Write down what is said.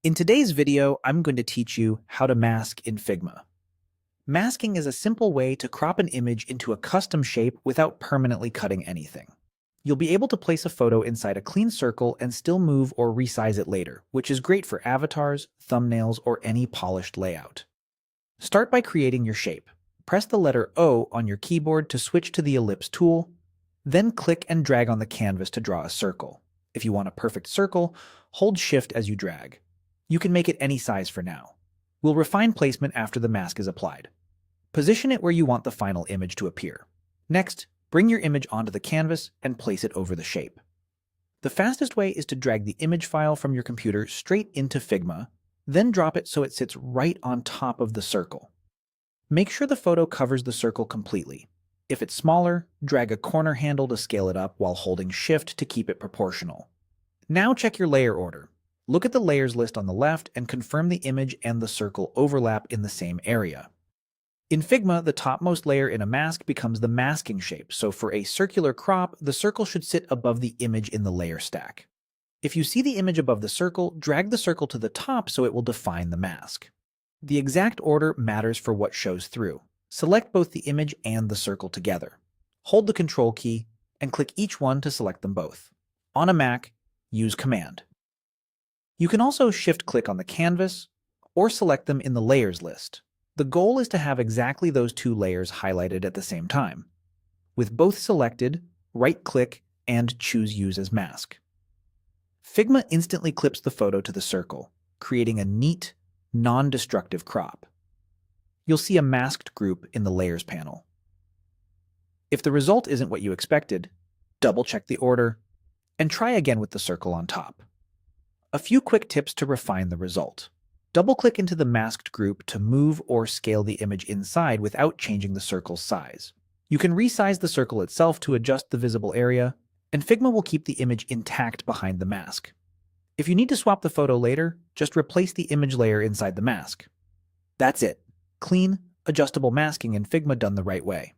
In today's video, I'm going to teach you how to mask in Figma. Masking is a simple way to crop an image into a custom shape without permanently cutting anything. You'll be able to place a photo inside a clean circle and still move or resize it later, which is great for avatars, thumbnails, or any polished layout. Start by creating your shape. Press the letter O on your keyboard to switch to the ellipse tool, then click and drag on the canvas to draw a circle. If you want a perfect circle, hold Shift as you drag. You can make it any size for now. We'll refine placement after the mask is applied. Position it where you want the final image to appear. Next, bring your image onto the canvas and place it over the shape. The fastest way is to drag the image file from your computer straight into Figma, then drop it so it sits right on top of the circle. Make sure the photo covers the circle completely. If it's smaller, drag a corner handle to scale it up while holding Shift to keep it proportional. Now check your layer order. Look at the layers list on the left and confirm the image and the circle overlap in the same area. In Figma, the topmost layer in a mask becomes the masking shape, so for a circular crop, the circle should sit above the image in the layer stack. If you see the image above the circle, drag the circle to the top so it will define the mask. The exact order matters for what shows through. Select both the image and the circle together. Hold the Control key and click each one to select them both. On a Mac, use Command. You can also shift-click on the canvas or select them in the layers list. The goal is to have exactly those two layers highlighted at the same time. With both selected, right-click and choose Use as Mask. Figma instantly clips the photo to the circle, creating a neat, non-destructive crop. You'll see a masked group in the Layers panel. If the result isn't what you expected, double-check the order and try again with the circle on top. A few quick tips to refine the result. Double-click into the masked group to move or scale the image inside without changing the circle's size. You can resize the circle itself to adjust the visible area, and Figma will keep the image intact behind the mask. If you need to swap the photo later, just replace the image layer inside the mask. That's it. Clean, adjustable masking in Figma done the right way.